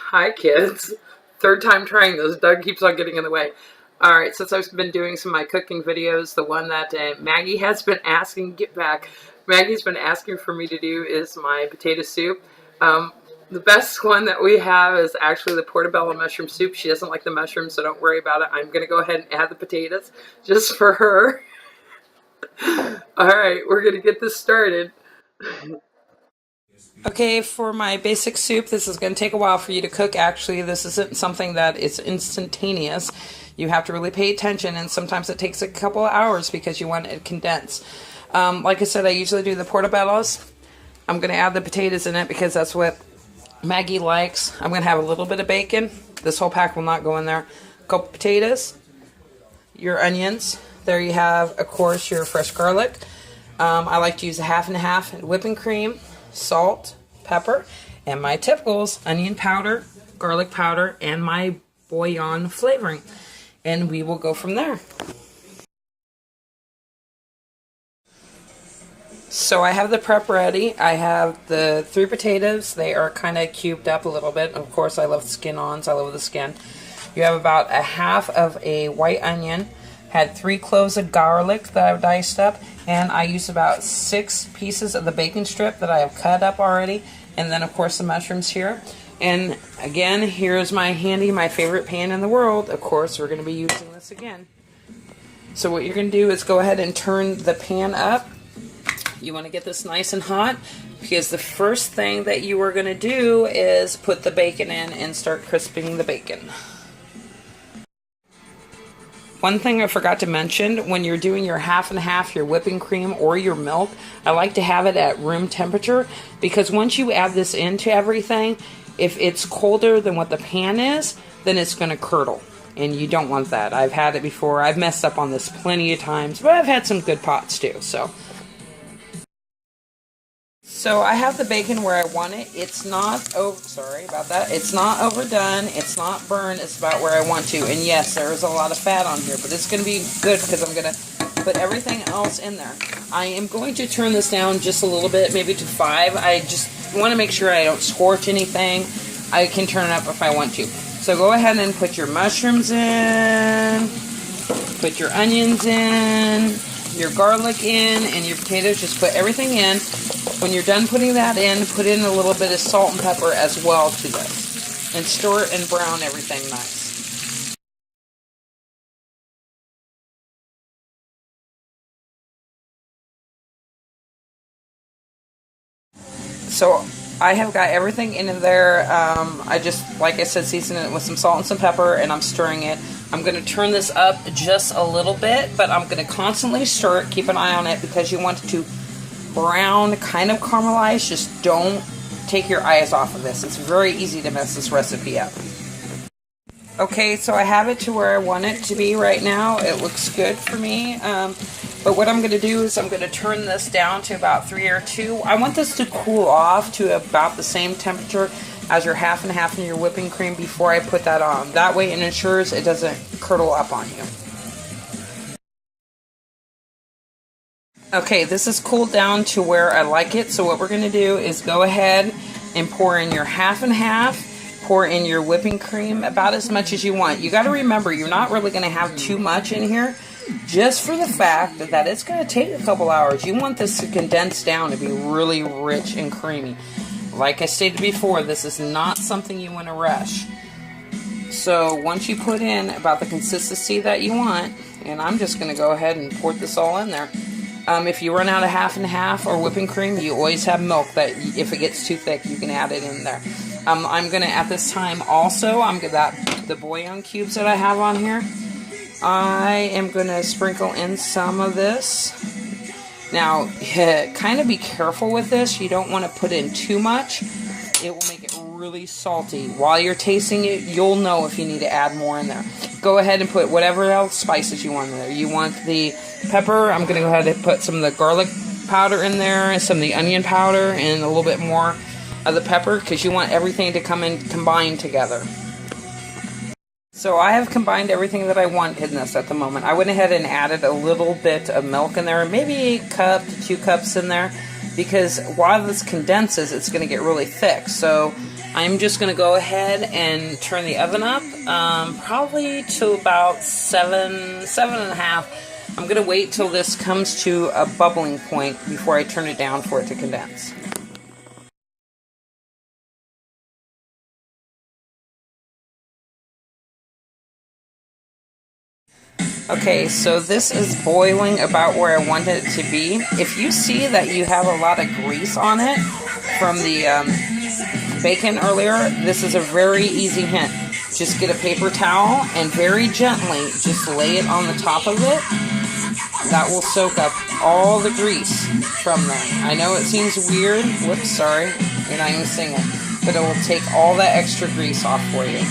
Hi, kids. Third time trying this. Doug keeps on getting in the way. Alright, since I've been doing some of my cooking videos, the one that Maggie has been asking, get back, Maggie's been asking for me to do is my potato soup. The best one that we have is actually the Portabella Mushroom soup. She doesn't like the mushrooms, so don't worry about it. I'm going to go ahead and add the potatoes just for her. Alright, we're going to get this started. Okay, for my basic soup, this is going to take a while for you to cook. Actually, this isn't something that is instantaneous. You have to really pay attention, and sometimes it takes a couple of hours because you want it condensed. Like I said, I usually do the portabellas. I'm going to add the potatoes in it because that's what Maggie likes. I'm going to have a little bit of bacon. This whole pack will not go in there. A couple potatoes, your onions. There you have, of course, your fresh garlic. I like to use a half and a half whipping cream, salt, pepper, and my typicals, onion powder, garlic powder, and my bouillon flavoring. And we will go from there. So I have the prep ready. I have the 3 potatoes. They are kind of cubed up a little bit. Of course, I love the skin on, so I love the skin. You have about a half of a white onion. Had 3 cloves of garlic that I've diced up, and I used about 6 pieces of the bacon strip that I have cut up already, and then of course the mushrooms here. And again, here's my favorite pan in the world. Of course, we're going to be using this again. So what you're going to do is go ahead and turn the pan up. You want to get this nice and hot, because the first thing that you are going to do is put the bacon in and start crisping the bacon. One thing I forgot to mention, when you're doing your half and half, your whipping cream or your milk, I like to have it at room temperature, because once you add this into everything, if it's colder than what the pan is, then it's going to curdle, and you don't want that. I've had it before. I've messed up on this plenty of times, but I've had some good pots too. So I have the bacon where I want it. It's not sorry about that. It's not overdone. It's not burned. It's about where I want to. And yes, there is a lot of fat on here, but it's going to be good because I'm going to put everything else in there. I am going to turn this down just a little bit, maybe to 5. I just want to make sure I don't scorch anything. I can turn it up if I want to. So go ahead and put your mushrooms in, put your onions in, your garlic in, and your potatoes. Just put everything in. When you're done putting that in, put in a little bit of salt and pepper as well to this, and stir it and brown everything nice. So I have got everything in there. I just, like I said, season it with some salt and some pepper, and I'm stirring it. I'm going to turn this up just a little bit, but I'm going to constantly stir it. Keep an eye on it because you want it to brown, kind of caramelized. Just don't take your eyes off of this. It's very easy to mess this recipe up. Okay, so I have it to where I want it to be right now. It looks good for me. But what I'm going to do is I'm going to turn this down to about 3 or 2. I want this to cool off to about the same temperature as your half and half in your whipping cream before I put that on. That way it ensures it doesn't curdle up on you. Okay, this is cooled down to where I like it. So what we're going to do is go ahead and pour in your half and half. Pour in your whipping cream about as much as you want. You got to remember, you're not really going to have too much in here, just for the fact that it's going to take a couple hours. You want this to condense down to be really rich and creamy. Like I stated before, this is not something you want to rush. So once you put in about the consistency that you want, and I'm just going to go ahead and pour this all in there. If you run out of half and half or whipping cream, you always have milk that if it gets too thick, you can add it in there. I'm going to, at this time also, the bouillon cubes that I have on here, I am going to sprinkle in some of this. Now, kind of be careful with this. You don't want to put in too much. It will make it really salty. While you're tasting it, you'll know if you need to add more in there. Go ahead and put whatever else spices you want in there. You want the pepper. I'm going to go ahead and put some of the garlic powder in there, and some of the onion powder, and a little bit more of the pepper, because you want everything to come in combined together. So I have combined everything that I want in this at the moment. I went ahead and added a little bit of milk in there, maybe a cup to 2 cups in there, because while this condenses, it's going to get really thick. So I'm just going to go ahead and turn the oven up, probably to about 7.5. I'm going to wait till this comes to a bubbling point before I turn it down for it to condense. Okay, so this is boiling about where I want it to be. If you see that you have a lot of grease on it from the bacon earlier, this is a very easy hint. Just get a paper towel and very gently just lay it on the top of it. That will soak up all the grease from there. I know it seems weird. Whoops, sorry. You're not even singing. But it will take all that extra grease off for you.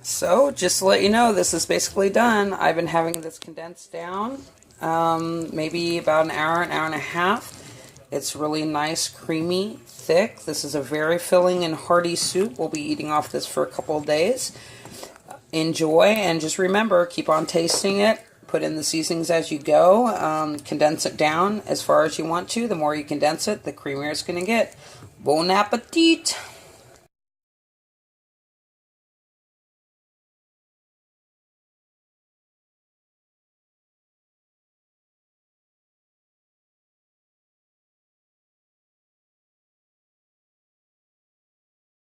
So, just to let you know, this is basically done. I've been having this condensed down, maybe about an hour and a half. It's really nice, creamy, thick. This is a very filling and hearty soup. We'll be eating off this for a couple of days. Enjoy, and just remember, keep on tasting it. Put in the seasonings as you go. Condense it down as far as you want to. The more you condense it, the creamier it's going to get. Bon appetit!